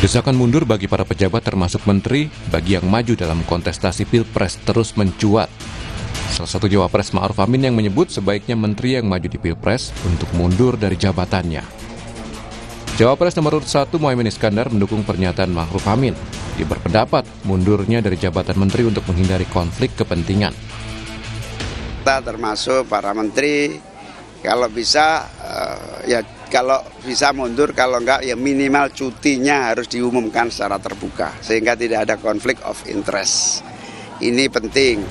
Desakan mundur bagi para pejabat termasuk menteri bagi yang maju dalam kontestasi Pilpres terus mencuat. Salah satu Cawapres Ma'ruf Amin yang menyebut sebaiknya menteri yang maju di Pilpres untuk mundur dari jabatannya. Cawapres nomor urut 1 Muhaimin Iskandar mendukung pernyataan Ma'ruf Amin. Dia berpendapat mundurnya dari jabatan menteri untuk menghindari konflik kepentingan. Kita termasuk para menteri, kalau bisa kalau bisa mundur, kalau enggak ya minimal cutinya harus diumumkan secara terbuka sehingga tidak ada konflik of interest. Ini penting.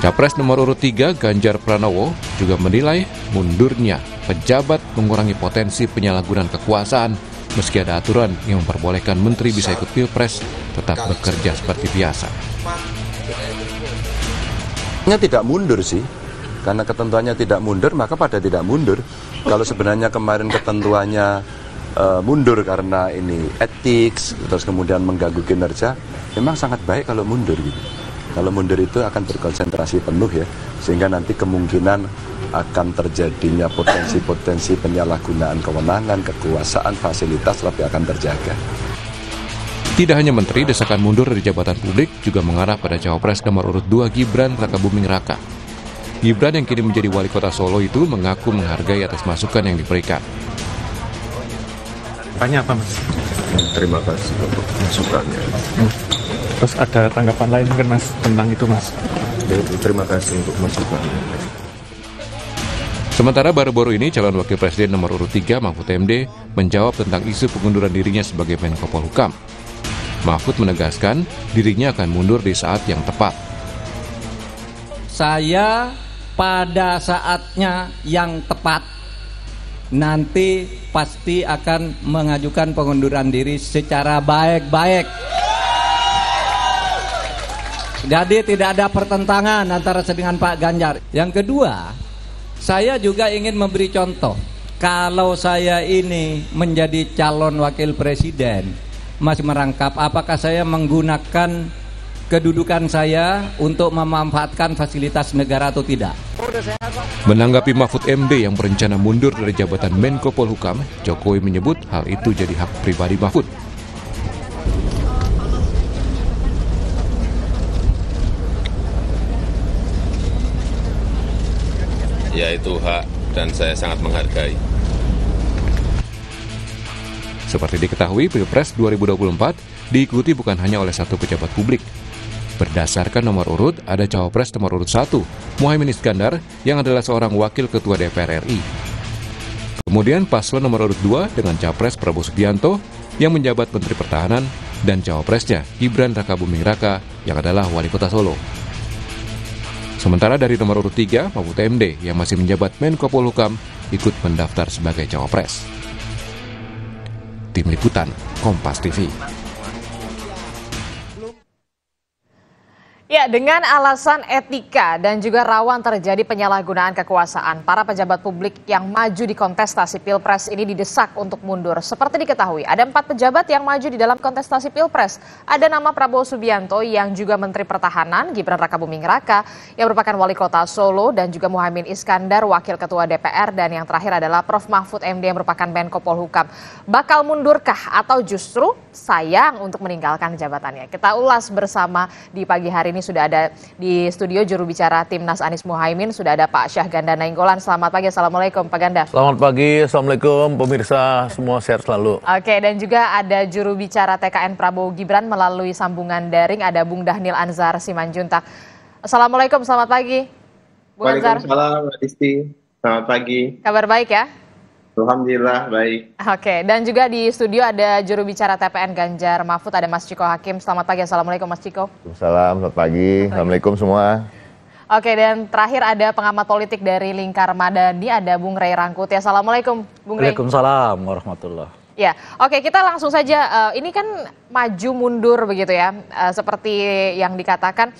Capres nomor urut 3 Ganjar Pranowo juga menilai mundurnya pejabat mengurangi potensi penyalahgunaan kekuasaan meski ada aturan yang memperbolehkan menteri bisa ikut Pilpres tetap bekerja seperti biasa. Tidak mundur sih, karena ketentuannya tidak mundur maka pada tidak mundur. Kalau sebenarnya kemarin ketentuannya mundur karena ini etik, terus kemudian mengganggu kinerja, memang sangat baik kalau mundur gitu. Kalau mundur itu akan berkonsentrasi penuh ya, sehingga nanti kemungkinan akan terjadinya potensi-potensi penyalahgunaan kewenangan, kekuasaan, fasilitas lebih akan terjaga. Tidak hanya menteri, desakan mundur dari jabatan publik juga mengarah pada Cawapres nomor urut 2 Gibran Rakabuming Raka. Gibran yang kini menjadi wali kota Solo itu mengaku menghargai atas masukan yang diberikan. Tanya apa Mas? Terima kasih untuk masukannya. Terus ada tanggapan lain mungkin Mas tentang itu Mas? Terima kasih untuk masukannya. Sementara baru-baru ini calon wakil presiden nomor urut 3 Mahfud MD menjawab tentang isu pengunduran dirinya sebagai Menko Polhukam. Mahfud menegaskan dirinya akan mundur di saat yang tepat. Saya pada saatnya yang tepat nanti pasti akan mengajukan pengunduran diri secara baik-baik. Jadi tidak ada pertentangan antara saya dengan Pak Ganjar. Yang kedua, saya juga ingin memberi contoh. Kalau saya ini menjadi calon wakil presiden, masih merangkap apakah saya menggunakan kedudukan saya untuk memanfaatkan fasilitas negara atau tidak. Menanggapi Mahfud MD yang berencana mundur dari jabatan Menko Polhukam, Jokowi menyebut hal itu jadi hak pribadi Mahfud. Ya itu hak dan saya sangat menghargai. Seperti diketahui, Pilpres 2024 diikuti bukan hanya oleh satu pejabat publik. Berdasarkan nomor urut, ada Cawapres nomor urut 1, Muhaimin Iskandar, yang adalah seorang wakil ketua DPR RI. Kemudian paslon nomor urut 2 dengan Capres Prabowo Subianto, yang menjabat Menteri Pertahanan, dan Cawapresnya Gibran Rakabuming Raka, yang adalah wali kota Solo. Sementara dari nomor urut 3, Mahfud MD, yang masih menjabat Menko Polhukam, ikut mendaftar sebagai Cawapres. Tim Liputan, Kompas TV. Ya, dengan alasan etika dan juga rawan terjadi penyalahgunaan kekuasaan, para pejabat publik yang maju di kontestasi Pilpres ini didesak untuk mundur. Seperti diketahui, ada 4 pejabat yang maju di dalam kontestasi Pilpres. Ada nama Prabowo Subianto yang juga Menteri Pertahanan, Gibran Rakabuming Raka yang merupakan wali kota Solo, dan juga Muhaimin Iskandar, wakil ketua DPR, dan yang terakhir adalah Prof. Mahfud MD yang merupakan Menko Polhukam. Bakal mundurkah atau justru sayang untuk meninggalkan jabatannya? Kita ulas bersama di pagi hari ini. Sudah ada di studio juru bicara Timnas Anies Muhaimin, sudah ada Pak Syahganda Nainggolan. Selamat pagi, Assalamualaikum Pak Ganda. Selamat pagi, Assalamualaikum pemirsa, semua sehat selalu. Oke, dan juga ada juru bicara TKN Prabowo Gibran melalui sambungan daring, ada Bung Dhanil Anzar Simanjuntak. Assalamualaikum, selamat pagi Bung Anzar. Waalaikumsalam Mbak Disti, selamat pagi. Kabar baik ya? Alhamdulillah baik. Oke, dan juga di studio ada juru bicara TPN Ganjar Mahfud, ada Mas Ciko Hakim. Selamat pagi, Assalamualaikum Mas Ciko. Selamat pagi, Assalamualaikum semua. Oke, dan terakhir ada pengamat politik dari Lingkar Madani, ada Bung Rey Rangkuti. Assalamualaikum Bung Rey. Waalaikumsalam warahmatullahi. Ya, oke, kita langsung saja. Ini kan maju mundur begitu ya, seperti yang dikatakan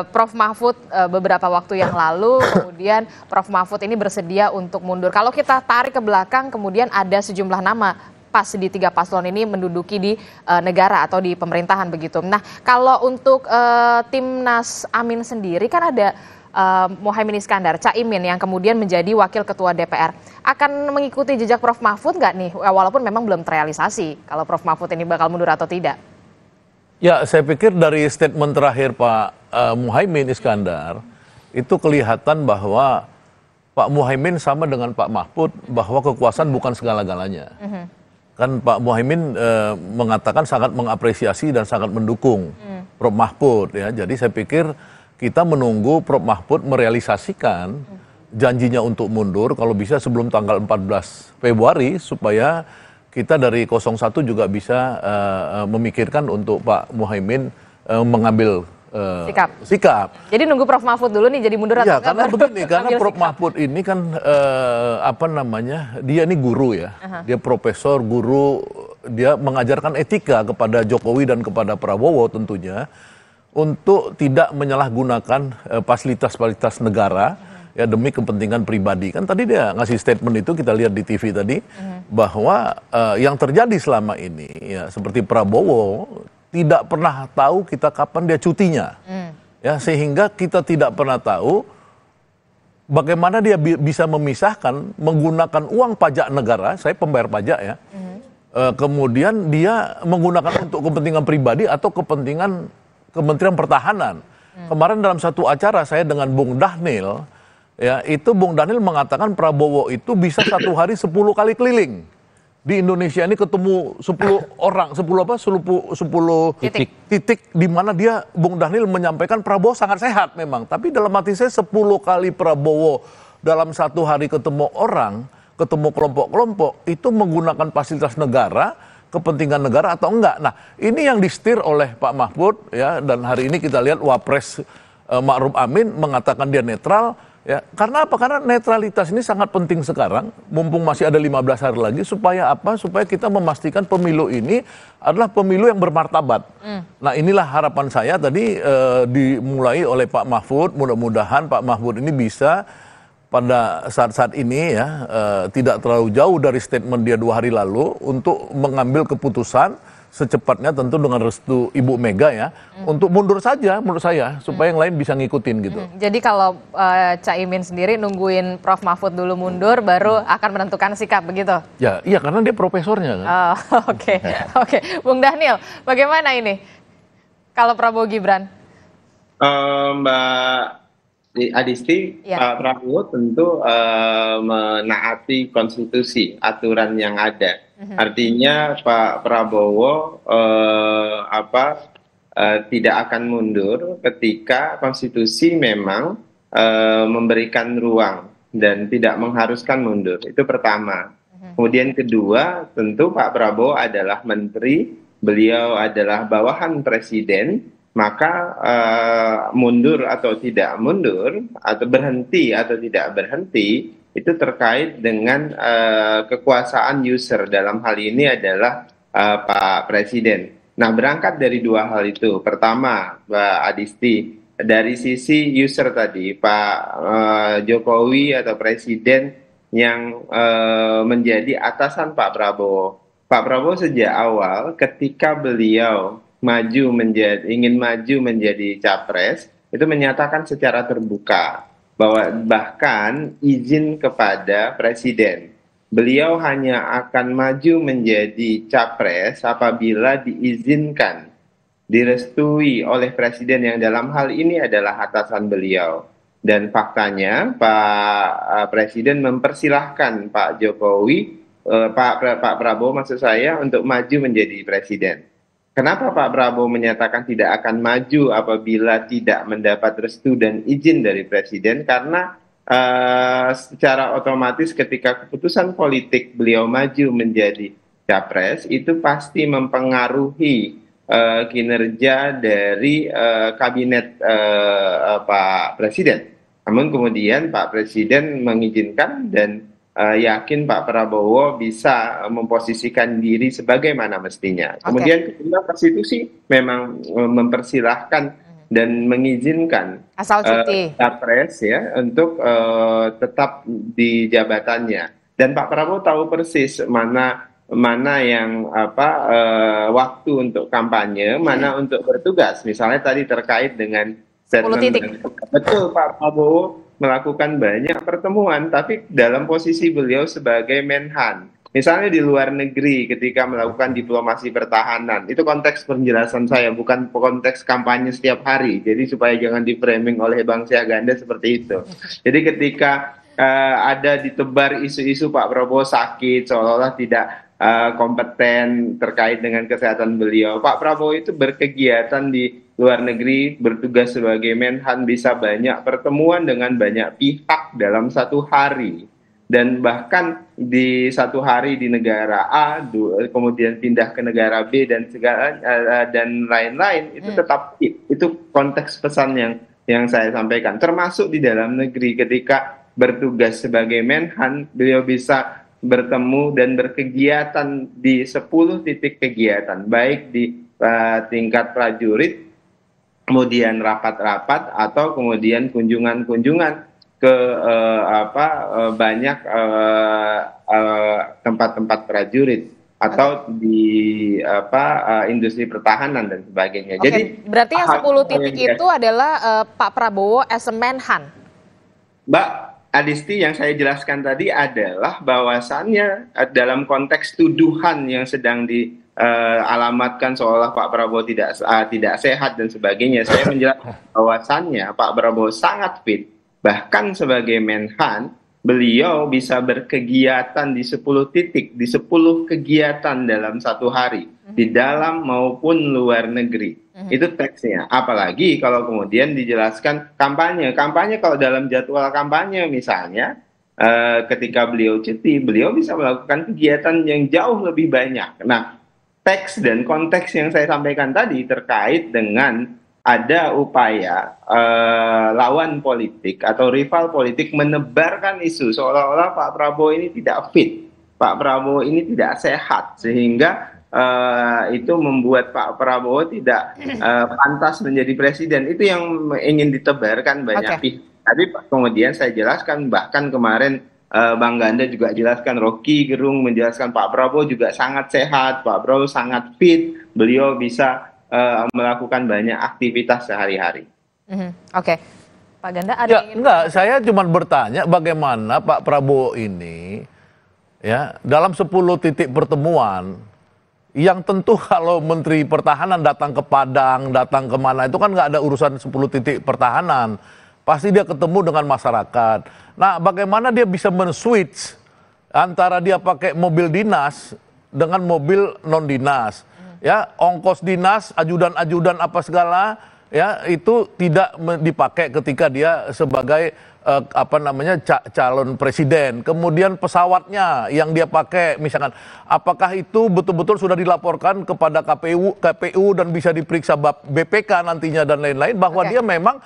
Prof. Mahfud beberapa waktu yang lalu, kemudian Prof. Mahfud ini bersedia untuk mundur. Kalau kita tarik ke belakang, kemudian ada sejumlah nama pas di 3 paslon ini menduduki di negara atau di pemerintahan begitu. Nah, kalau untuk Timnas Amin sendiri kan ada Muhaimin Iskandar, Caimin yang kemudian menjadi Wakil Ketua DPR, akan mengikuti jejak Prof Mahfud nggak nih? Walaupun memang belum terrealisasi kalau Prof Mahfud ini bakal mundur atau tidak. Ya, saya pikir dari statement terakhir Pak Muhaimin Iskandar, itu kelihatan bahwa Pak Muhaimin sama dengan Pak Mahfud bahwa kekuasaan bukan segala-galanya. Kan Pak Muhaimin mengatakan sangat mengapresiasi dan sangat mendukung Prof Mahfud ya. Jadi saya pikir kita menunggu Prof Mahfud merealisasikan janjinya untuk mundur kalau bisa sebelum tanggal 14 Februari supaya kita dari 01 juga bisa memikirkan untuk Pak Muhaimin mengambil sikap. Jadi nunggu Prof Mahfud dulu nih jadi mundur atau enggak? Karena begini, karena Prof sikap. Mahfud ini kan dia ini guru ya. Dia profesor, guru, dia mengajarkan etika kepada Jokowi dan kepada Prabowo tentunya untuk tidak menyalahgunakan fasilitas-fasilitas negara ya demi kepentingan pribadi. Kan tadi dia ngasih statement itu kita lihat di TV tadi bahwa yang terjadi selama ini ya seperti Prabowo tidak pernah tahu kita kapan dia cutinya. Ya sehingga kita tidak pernah tahu bagaimana dia bisa memisahkan menggunakan uang pajak negara, saya pembayar pajak ya. Kemudian dia menggunakan untuk kepentingan pribadi atau kepentingan Kementerian Pertahanan. Kemarin dalam satu acara saya dengan Bung Dhanil, ya itu Bung Dhanil mengatakan Prabowo itu bisa satu hari 10 kali keliling. Di Indonesia ini ketemu 10 orang, 10 titik di mana dia Bung Dhanil menyampaikan Prabowo sangat sehat memang. Tapi dalam hati saya 10 kali Prabowo dalam satu hari ketemu orang, ketemu kelompok-kelompok, itu menggunakan fasilitas negara, kepentingan negara atau enggak. Nah, ini yang disetir oleh Pak Mahfud ya, dan hari ini kita lihat Wapres Ma'ruf Amin mengatakan dia netral ya. Karena apa? Karena netralitas ini sangat penting sekarang, mumpung masih ada 15 hari lagi supaya apa? Supaya kita memastikan pemilu ini adalah pemilu yang bermartabat. Nah, inilah harapan saya tadi dimulai oleh Pak Mahfud, mudah-mudahan Pak Mahfud ini bisa pada saat-saat ini ya tidak terlalu jauh dari statement dia 2 hari lalu untuk mengambil keputusan secepatnya tentu dengan restu Ibu Mega ya untuk mundur saja menurut saya supaya yang lain bisa ngikutin gitu. Jadi kalau Caimin sendiri nungguin Prof Mahfud dulu mundur baru akan menentukan sikap begitu? Ya iya karena dia profesornya kan. Oke. Bung Dhanil bagaimana ini kalau Prabowo Gibran? Mbak Adisti, Pak Prabowo tentu menaati konstitusi, aturan yang ada. Artinya Pak Prabowo tidak akan mundur ketika konstitusi memang memberikan ruang dan tidak mengharuskan mundur. Itu pertama. Kemudian kedua, tentu Pak Prabowo adalah menteri, beliau adalah bawahan presiden. Maka mundur atau tidak mundur, atau berhenti atau tidak berhenti, itu terkait dengan kekuasaan user. Dalam hal ini adalah Pak Presiden. Nah, berangkat dari 2 hal itu. Pertama, Mbak Adisti, dari sisi user tadi, Pak Jokowi atau Presiden yang menjadi atasan Pak Prabowo. Pak Prabowo sejak awal ketika beliau ingin maju menjadi capres, itu menyatakan secara terbuka bahwa bahkan izin kepada presiden. Beliau hanya akan maju menjadi capres apabila diizinkan, direstui oleh presiden yang dalam hal ini adalah atasan beliau. Dan faktanya Pak Presiden mempersilahkan Pak Jokowi, Pak Prabowo maksud saya untuk maju menjadi presiden. Kenapa Pak Prabowo menyatakan tidak akan maju apabila tidak mendapat restu dan izin dari Presiden? Karena secara otomatis ketika keputusan politik beliau maju menjadi capres, itu pasti mempengaruhi kinerja dari kabinet Pak Presiden. Namun kemudian Pak Presiden mengizinkan dan yakin Pak Prabowo bisa memposisikan diri sebagaimana mestinya. Kemudian kedua, konstitusi memang mempersilahkan dan mengizinkan asal cuti capres ya untuk tetap di jabatannya. Dan Pak Prabowo tahu persis mana yang waktu untuk kampanye, mana untuk bertugas. Misalnya tadi terkait dengan Statement titik. betul, Pak Prabowo melakukan banyak pertemuan, tapi dalam posisi beliau sebagai Menhan. Misalnya di luar negeri ketika melakukan diplomasi pertahanan, itu konteks penjelasan saya, bukan konteks kampanye setiap hari. Jadi supaya jangan di-framing oleh Bang Syahganda seperti itu. Jadi ketika ada ditebar isu-isu Pak Prabowo sakit, seolah-olah tidak kompeten terkait dengan kesehatan beliau. Pak Prabowo itu berkegiatan di luar negeri, bertugas sebagai Menhan, bisa banyak pertemuan dengan banyak pihak dalam satu hari. Dan bahkan di satu hari di negara A, kemudian pindah ke negara B dan segala dan lain-lain, itu tetap itu konteks pesan yang saya sampaikan. Termasuk di dalam negeri ketika bertugas sebagai Menhan, beliau bisa bertemu dan berkegiatan di 10 titik kegiatan, baik di tingkat prajurit, kemudian rapat-rapat, atau kemudian kunjungan-kunjungan ke banyak tempat-tempat prajurit atau di industri pertahanan dan sebagainya. Oke, jadi berarti yang 10 titik itu adalah Pak Prabowo as a Menhan. Mbak Adisti, yang saya jelaskan tadi adalah bahwasannya dalam konteks tuduhan yang sedang dialamatkan seolah Pak Prabowo tidak sehat dan sebagainya, saya menjelaskan bahwasannya Pak Prabowo sangat fit. Bahkan sebagai Menhan, beliau bisa berkegiatan di 10 titik, di 10 kegiatan dalam satu hari, di dalam maupun luar negeri. Itu teksnya. Apalagi kalau kemudian dijelaskan kampanye. Kampanye kalau dalam jadwal kampanye misalnya, ketika beliau cuti, beliau bisa melakukan kegiatan yang jauh lebih banyak. Nah, teks dan konteks yang saya sampaikan tadi terkait dengan ada upaya lawan politik atau rival politik menebarkan isu seolah-olah Pak Prabowo ini tidak fit, Pak Prabowo ini tidak sehat, sehingga itu membuat Pak Prabowo tidak pantas menjadi presiden. Itu yang ingin ditebarkan banyak pihak. Tapi kemudian saya jelaskan, bahkan kemarin Bang Ganda juga jelaskan, Rocky Gerung menjelaskan Pak Prabowo juga sangat sehat, Pak Prabowo sangat fit, beliau bisa melakukan banyak aktivitas sehari-hari. Oke, Pak Ganda ada Ya, yang ingin... enggak, saya cuma bertanya bagaimana Pak Prabowo ini ya dalam 10 titik pertemuan yang tentu kalau Menteri Pertahanan datang ke Padang, datang kemana itu kan nggak ada urusan 10 titik pertahanan. Pasti dia ketemu dengan masyarakat. Nah, bagaimana dia bisa men-switch antara dia pakai mobil dinas dengan mobil non-dinas? Ya, ongkos dinas, ajudan-ajudan apa segala, ya itu tidak dipakai ketika dia sebagai calon presiden. Kemudian pesawatnya yang dia pakai, misalkan, apakah itu betul-betul sudah dilaporkan kepada KPU dan bisa diperiksa BPK nantinya dan lain-lain, bahwa dia memang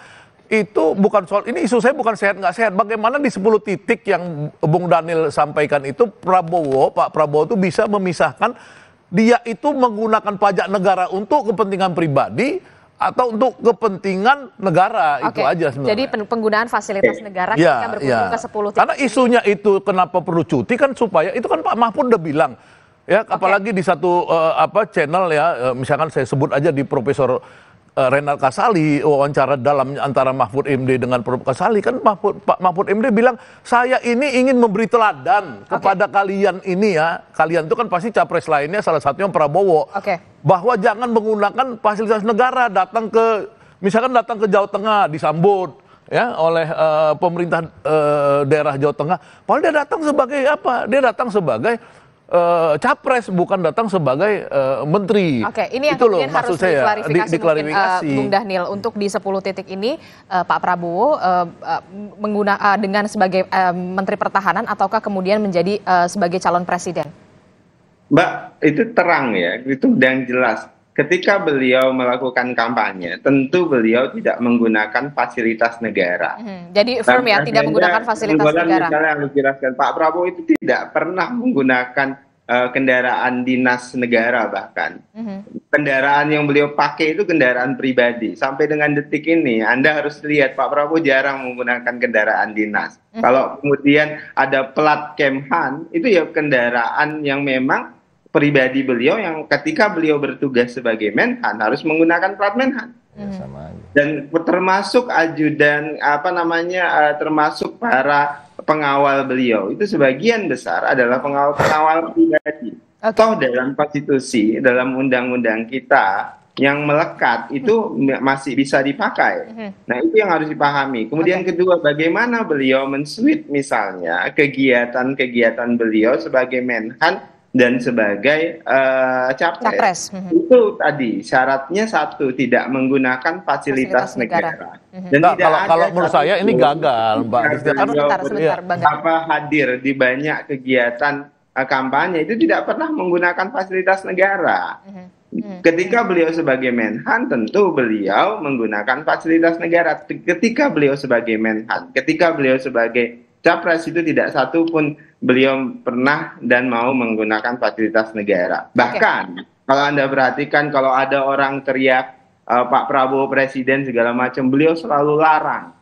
itu bukan soal, ini isu saya bukan sehat nggak sehat. Bagaimana di 10 titik yang Bung Daniel sampaikan itu Pak Prabowo itu bisa memisahkan dia itu menggunakan pajak negara untuk kepentingan pribadi atau untuk kepentingan negara. Itu aja sebenarnya. Jadi penggunaan fasilitas negara ketika berkunjung ke 10 titik. Karena isunya itu kenapa perlu cuti kan supaya itu kan Pak Mahfud udah bilang ya, apalagi di satu channel ya, misalkan saya sebut aja di Profesor Renal Kasali, wawancara dalam antara Mahfud MD dengan Prof Kasali, kan Pak Mahfud MD bilang, saya ini ingin memberi teladan kepada kalian ini ya, kalian itu kan pasti capres lainnya, salah satunya Prabowo, bahwa jangan menggunakan fasilitas negara, misalkan datang ke Jawa Tengah disambut ya oleh pemerintah daerah Jawa Tengah, padahal dia datang sebagai apa? Dia datang sebagai capres, bukan datang sebagai menteri. Oke, ini yang itu loh, kemudian harus diklarifikasi Bung Daniel. Untuk di 10 titik ini Pak Prabowo dengan sebagai Menteri Pertahanan ataukah kemudian menjadi sebagai calon presiden? Mbak, itu terang ya, itu dan jelas. Ketika beliau melakukan kampanye, tentu beliau tidak menggunakan fasilitas negara. Jadi firm ya, tidak menggunakan fasilitas negara. Misalnya yang dijelaskan, Pak Prabowo itu tidak pernah menggunakan kendaraan dinas negara bahkan. Kendaraan yang beliau pakai itu kendaraan pribadi. Sampai dengan detik ini, Anda harus lihat Pak Prabowo jarang menggunakan kendaraan dinas. Kalau kemudian ada plat Kemhan, itu ya kendaraan yang memang pribadi beliau yang ketika beliau bertugas sebagai Menhan harus menggunakan plat Menhan. Ya, sama aja. Dan termasuk ajudan termasuk para pengawal beliau itu sebagian besar adalah pengawal pribadi. Toh dalam konstitusi, dalam undang-undang kita yang melekat itu masih bisa dipakai. Nah, itu yang harus dipahami. Kemudian kedua, bagaimana beliau men-switch misalnya kegiatan-kegiatan beliau sebagai Menhan dan sebagai capres. Itu tadi syaratnya satu, tidak menggunakan fasilitas negara. Dan kalau menurut saya ini gagal, Mbak. Hadir di banyak kegiatan kampanye itu tidak pernah menggunakan fasilitas negara. Ketika beliau sebagai Menhan, tentu beliau menggunakan fasilitas negara. Ketika beliau sebagai Menhan, ketika beliau sebagai capres, itu tidak satu pun beliau pernah dan mau menggunakan fasilitas negara. Bahkan kalau Anda perhatikan, kalau ada orang teriak Pak Prabowo presiden segala macam, beliau selalu larang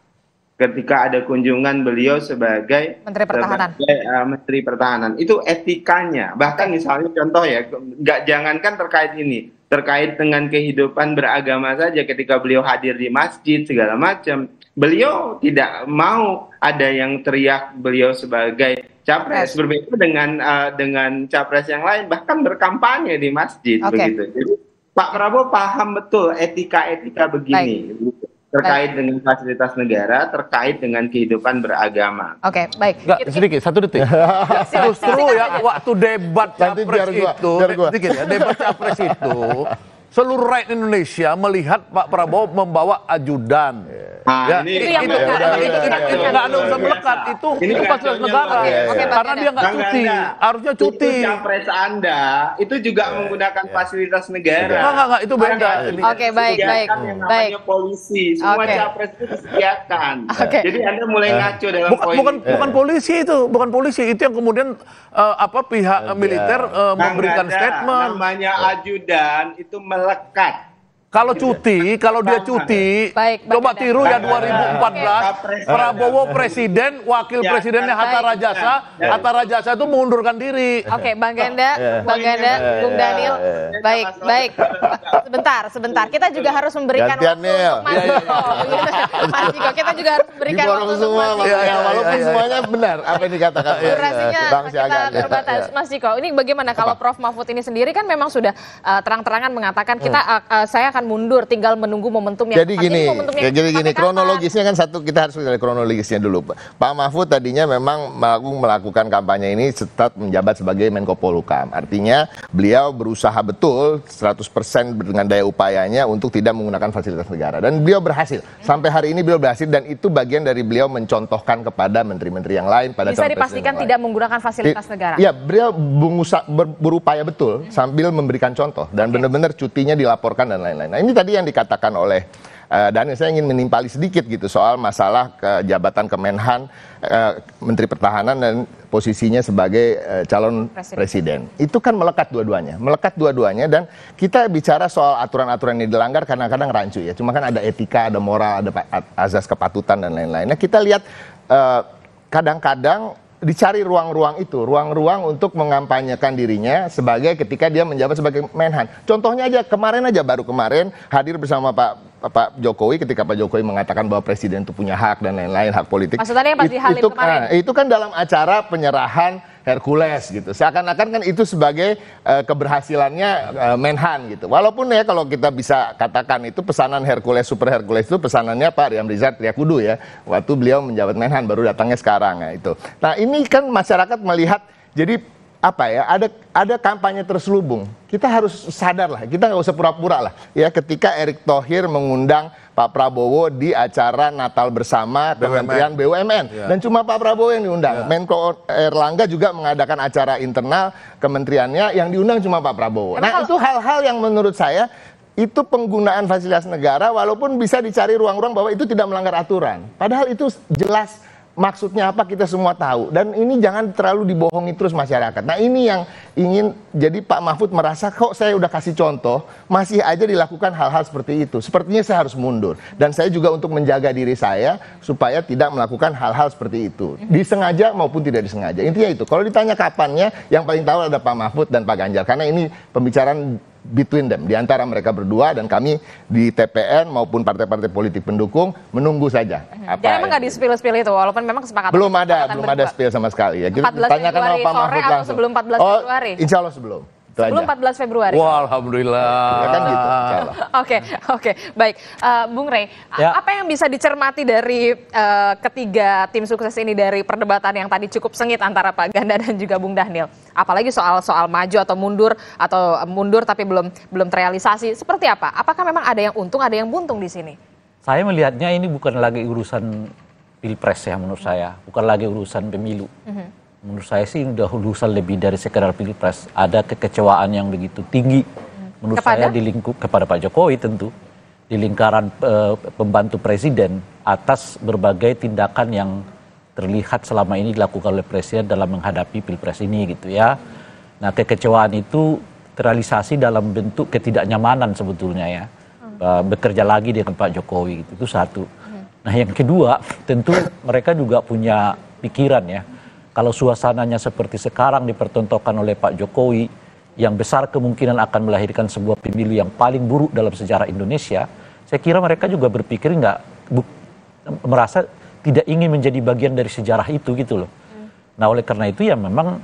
ketika ada kunjungan beliau sebagai Menteri Pertahanan. Menteri Pertahanan. Itu etikanya. Bahkan misalnya contoh ya, jangankan terkait ini, terkait dengan kehidupan beragama saja, ketika beliau hadir di masjid segala macam, beliau tidak mau ada yang teriak beliau sebagai capres. Berbeda dengan capres yang lain, bahkan berkampanye di masjid begitu. Jadi Pak Prabowo paham betul etika-etika begini. Terkait dengan fasilitas negara, terkait dengan kehidupan beragama. Oke, baik. Sedikit, 1 detik. Justru ya, waktu debat capres itu, debat capres itu, seluruh rakyat Indonesia melihat Pak Prabowo membawa ajudan. Itu nggak ada urusan melekat, itu fasilitas negara. Karena dia nggak cuti, harusnya cuti. Itu capres Anda itu juga menggunakan fasilitas negara. Enggak, itu beda. Oke, baik. Yang namanya polisi, semua capres itu disediakan. Jadi Anda mulai ngaco dalam poin. Bukan polisi itu yang kemudian pihak militer memberikan statement. Namanya ajudan itu melekat. Kalau dia cuti, coba tiru ya 2014, Prabowo presiden, wakil presidennya Hatta Rajasa itu mengundurkan diri. Oke, Bang Ganda, Bung Daniel, baik. Sebentar. Kita juga harus memberikan waktu untuk Mas Jiko. Kita juga harus memberikan waktu untuk Mas Jiko. Walaupun semuanya benar apa yang dikatakan. Durasinya kita terbatas. Mas Jiko, ini bagaimana kalau Prof Mahfud ini sendiri kan memang sudah terang-terangan mengatakan saya akan mundur, tinggal menunggu momentum yang jadi gini, kronologisnya kan kita harus lihat kronologisnya dulu. Pak Mahfud tadinya memang melakukan kampanye ini setelah menjabat sebagai Menko Polhukam. Artinya beliau berusaha betul 100% dengan daya upayanya untuk tidak menggunakan fasilitas negara. Dan beliau berhasil. Sampai hari ini beliau berhasil, dan itu bagian dari beliau mencontohkan kepada menteri-menteri yang lain. Bisa dipastikan tidak menggunakan fasilitas negara? Ya, beliau berupaya betul sambil memberikan contoh. Dan benar-benar cutinya dilaporkan dan lain-lain. Nah, ini tadi yang dikatakan oleh Daniel, saya ingin menimpali sedikit gitu soal masalah jabatan Kemenhan, Menteri Pertahanan dan posisinya sebagai calon presiden. Itu kan melekat dua-duanya, dan kita bicara soal aturan-aturan yang dilanggar kadang-kadang rancu ya. Cuma kan ada etika, ada moral, ada azas kepatutan dan lain-lain. Nah, kita lihat kadang-kadang dicari ruang-ruang untuk mengampanyekan dirinya sebagai ketika dia menjabat sebagai Menhan. Contohnya aja baru kemarin hadir bersama Pak Jokowi ketika Pak Jokowi mengatakan bahwa presiden itu punya hak dan lain-lain, hak politik. Maksudnya yang pas di Halim kemarin. Itu kan dalam acara penyerahan Hercules gitu. Seakan-akan kan itu sebagai keberhasilannya Menhan gitu. Walaupun ya kalau kita bisa katakan itu pesanan Hercules, Super Hercules itu pesanannya Pak Riamrizal Triakudu ya. Waktu beliau menjabat Menhan, baru datangnya sekarang ya itu. Nah, ini kan masyarakat melihat jadi ada kampanye terselubung. Kita harus sadar lah, kita nggak usah pura-pura lah. Ya, ketika Erick Thohir mengundang Pak Prabowo di acara Natal bersama Kementerian BUMN. Dan cuma Pak Prabowo yang diundang. Menko Erlangga juga mengadakan acara internal kementeriannya, yang diundang cuma Pak Prabowo. Nah, itu hal-hal yang menurut saya itu penggunaan fasilitas negara, walaupun bisa dicari ruang-ruang bahwa itu tidak melanggar aturan. Padahal itu jelas maksudnya apa kita semua tahu, dan ini jangan terlalu dibohongi terus masyarakat. Nah, ini yang ingin, jadi Pak Mahfud merasa kok saya udah kasih contoh masih aja dilakukan hal-hal seperti itu. Sepertinya saya harus mundur, dan saya juga untuk menjaga diri saya supaya tidak melakukan hal-hal seperti itu, disengaja maupun tidak disengaja. Intinya itu. Kalau ditanya kapannya, yang paling tahu ada Pak Mahfud dan Pak Ganjar, karena ini pembicaraan between them, di antara mereka berdua, dan kami di TPN maupun partai-partai politik pendukung menunggu saja. Jadi emang nggak di-spill itu, walaupun memang kesepakatan belum ada spill sama sekali ya. 14 Februari sore atau sebelum 14 Februari? Insya Allah sebelum. Sebelum 14 Februari. Wah, alhamdulillah. Ya kan gitu, insya Allah. Oke, baik. Bung Rey, apa yang bisa dicermati dari ketiga tim sukses ini dari perdebatan yang tadi cukup sengit antara Pak Ganda dan juga Bung Dhanil? Apalagi soal maju atau mundur tapi belum terrealisasi. Seperti apa? Apakah memang ada yang untung, ada yang buntung di sini? Saya melihatnya ini bukan lagi urusan pilpres ya menurut saya, bukan lagi urusan pemilu. Menurut saya sih udah urusan lebih dari sekedar pilpres. Ada kekecewaan yang begitu tinggi menurut saya di lingkup kepada Pak Jokowi tentu, di lingkaran pembantu presiden atas berbagai tindakan yang terlihat selama ini dilakukan oleh presiden dalam menghadapi pilpres ini gitu ya. Nah, kekecewaan itu terrealisasi dalam bentuk ketidaknyamanan sebetulnya ya. Bekerja lagi dengan Pak Jokowi gitu. Itu satu. Nah, yang kedua tentu mereka juga punya pikiran ya. Kalau suasananya seperti sekarang dipertontonkan oleh Pak Jokowi, yang besar kemungkinan akan melahirkan sebuah pemilu yang paling buruk dalam sejarah Indonesia, saya kira mereka juga berpikir merasa tidak ingin menjadi bagian dari sejarah itu gitu loh. Nah, oleh karena itu ya memang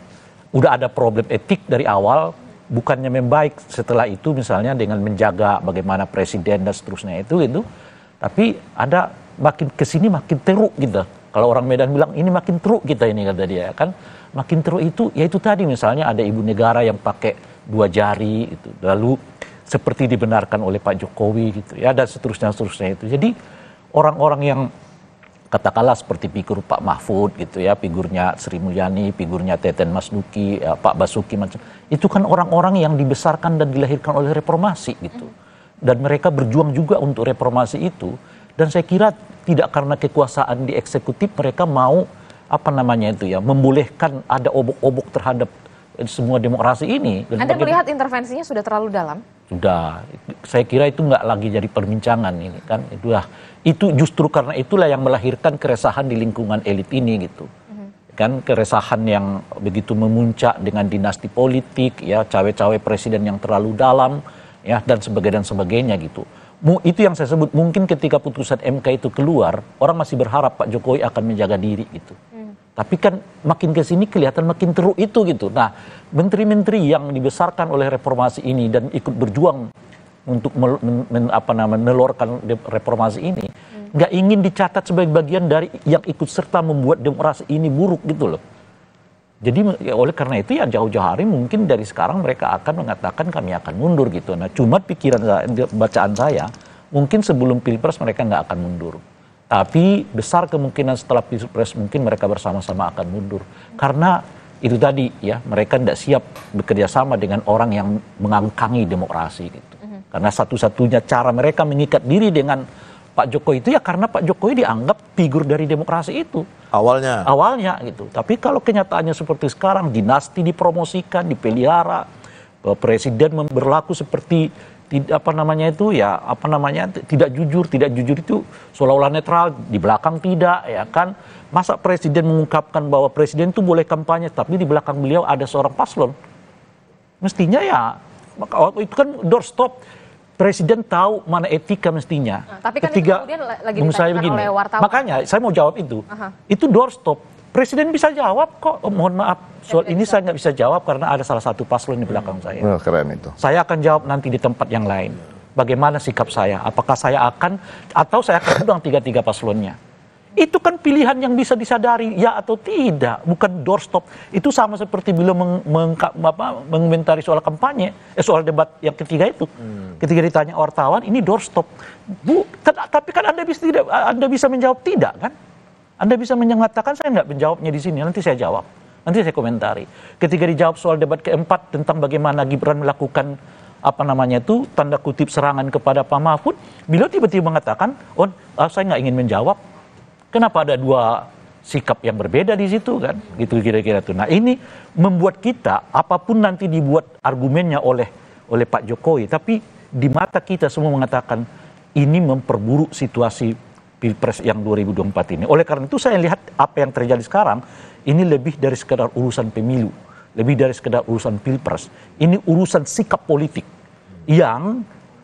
udah ada problem etik dari awal, bukannya membaik setelah itu misalnya dengan menjaga bagaimana presiden dan seterusnya itu gitu, tapi ada makin kesini makin teruk gitu. Kalau orang Medan bilang ini makin teruk kita ini kata dia kan, makin teruk itu ya itu tadi misalnya ada ibu negara yang pakai 2 jari itu, lalu seperti dibenarkan oleh Pak Jokowi gitu ya, dan seterusnya itu. Jadi orang-orang yang katakanlah seperti figur Pak Mahfud gitu ya, figurnya Sri Mulyani, figurnya Teten Mas Duki, ya, Pak Basuki macam itu kan orang-orang yang dibesarkan dan dilahirkan oleh reformasi gitu, dan mereka berjuang juga untuk reformasi itu. Dan saya kira tidak karena kekuasaan di eksekutif mereka mau membolehkan ada obok-obok terhadap semua demokrasi ini. Dan Anda melihat intervensinya sudah terlalu dalam? Sudah. Saya kira itu nggak lagi jadi perbincangan ini kan. Itu justru karena itulah yang melahirkan keresahan di lingkungan elit ini gitu. Kan keresahan yang begitu memuncak dengan dinasti politik ya, cawe-cawe presiden yang terlalu dalam ya, dan sebagainya gitu. Itu yang saya sebut mungkin ketika putusan MK itu keluar, orang masih berharap Pak Jokowi akan menjaga diri gitu. Tapi kan makin ke sini kelihatan makin teruk itu gitu. Nah, menteri-menteri yang dibesarkan oleh reformasi ini dan ikut berjuang untuk menelurkan reformasi ini, nggak ingin dicatat sebagai bagian dari yang ikut serta membuat demokrasi ini buruk gitu loh. Jadi oleh karena itu ya jauh-jauh hari mungkin dari sekarang mereka akan mengatakan kami akan mundur gitu. Nah, cuma bacaan saya mungkin sebelum pilpres mereka nggak akan mundur. Tapi besar kemungkinan setelah pilpres mungkin mereka bersama-sama akan mundur. Karena itu tadi ya, mereka tidak siap bekerja sama dengan orang yang mengangkangi demokrasi gitu. Karena satu-satunya cara mereka mengikat diri dengan Pak Jokowi itu ya karena Pak Jokowi dianggap figur dari demokrasi itu. Awalnya gitu. Tapi kalau kenyataannya seperti sekarang, dinasti dipromosikan, dipelihara, presiden berlaku seperti tidak jujur itu seolah-olah netral, di belakang tidak ya kan. Masa presiden mengungkapkan bahwa presiden itu boleh kampanye tapi di belakang beliau ada seorang paslon. Mestinya ya itu kan doorstop. Presiden tahu mana etika mestinya. Tapi kan itu kemudian lagi ditanyakan oleh wartawan. Makanya saya mau jawab itu. Itu doorstop. Presiden bisa jawab kok. Mohon maaf, soal ini saya nggak bisa jawab karena ada salah satu paslon di belakang saya. Keren itu. Saya akan jawab nanti di tempat yang lain. Bagaimana sikap saya? Apakah saya akan atau saya akan undang 3 paslonnya? Itu kan pilihan yang bisa disadari ya atau tidak, bukan doorstop. Itu sama seperti bila mengomentari soal kampanye, soal debat yang ketiga itu. Ketika ditanya wartawan, ini doorstop. Tapi kan Anda bisa menjawab tidak kan? Anda bisa mengatakan saya nggak menjawabnya di sini, nanti saya jawab, nanti saya komentari. Ketika dijawab soal debat keempat tentang bagaimana Gibran melakukan tanda kutip serangan kepada Pak Mahfud, beliau tiba-tiba mengatakan, saya nggak ingin menjawab. Kenapa ada 2 sikap yang berbeda di situ kan? Gitu kira-kira tuh. Nah, ini membuat kita apapun nanti dibuat argumennya oleh Pak Jokowi, tapi di mata kita semua mengatakan ini memperburuk situasi Pilpres yang 2024 ini. Oleh karena itu saya lihat apa yang terjadi sekarang ini lebih dari sekedar urusan pemilu, lebih dari sekedar urusan Pilpres. Ini urusan sikap politik. yang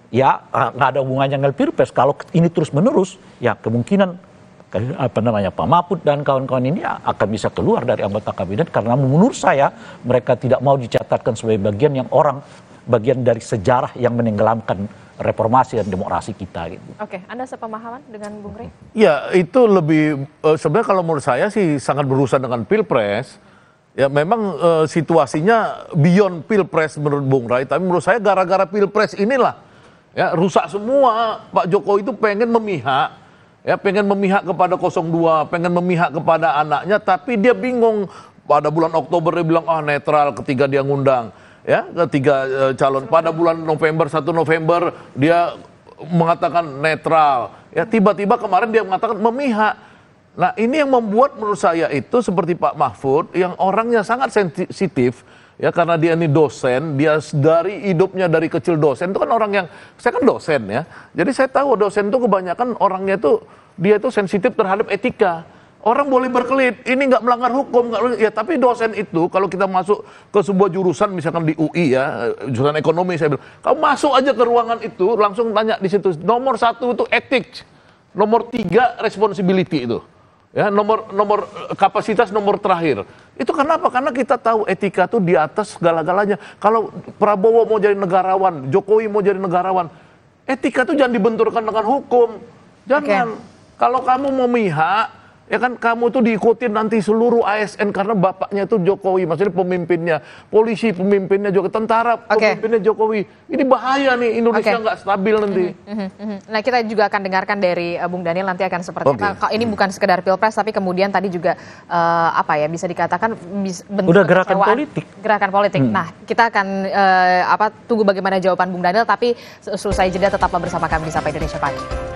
ya nggak ada hubungannya dengan Pilpres. Kalau ini terus menerus, ya kemungkinan Pak Mahfud dan kawan-kawan ini akan bisa keluar dari anggota kabinet karena menurut saya mereka tidak mau dicatatkan sebagai bagian dari sejarah yang menenggelamkan reformasi dan demokrasi kita gitu. Oke, Anda sepemahaman dengan Bung Rey? Ya, itu lebih sebenarnya kalau menurut saya sih sangat berurusan dengan Pilpres. Ya memang situasinya beyond Pilpres menurut Bung Ray, tapi menurut saya gara-gara Pilpres inilah ya rusak semua. Pak Jokowi itu pengen memihak, ya pengen memihak kepada 02, pengen memihak kepada anaknya, tapi dia bingung. Pada bulan Oktober dia bilang netral ketika dia ngundang ya ketiga calon. Pada bulan November 1 November dia mengatakan netral. Ya tiba-tiba kemarin dia mengatakan memihak. Nah ini yang membuat menurut saya itu seperti Pak Mahfud yang orangnya sangat sensitif ya karena dia ini dosen, dia dari hidupnya dari kecil dosen itu kan orang yang, saya kan dosen ya, jadi saya tahu dosen itu kebanyakan orangnya itu dia itu sensitif terhadap etika. Orang boleh berkelit, ini nggak melanggar hukum, ya tapi dosen itu kalau kita masuk ke sebuah jurusan misalkan di UI ya, jurusan ekonomi saya bilang, kamu masuk aja ke ruangan itu langsung tanya di situ, nomor 1 itu etik, nomor 3 responsibility itu. Ya, nomor kapasitas nomor terakhir. Itu kenapa? Karena kita tahu etika itu di atas segala-galanya. Kalau Prabowo mau jadi negarawan, Jokowi mau jadi negarawan, etika itu jangan dibenturkan dengan hukum. Jangan. Kalau kamu mau mihak, ya kan kamu tuh diikutin nanti seluruh ASN karena bapaknya itu Jokowi, maksudnya pemimpinnya, polisi pemimpinnya Jokowi, tentara pemimpinnya Jokowi. Ini bahaya nih, Indonesia nggak stabil nanti. Nah kita juga akan dengarkan dari Bung Daniel nanti akan seperti apa. Ini bukan sekedar Pilpres tapi kemudian tadi juga bisa dikatakan bentuk udah gerakan politik. Gerakan politik. Nah kita akan tunggu bagaimana jawaban Bung Daniel tapi selesai jeda tetaplah bersama kami di Sapa Indonesia Pagi.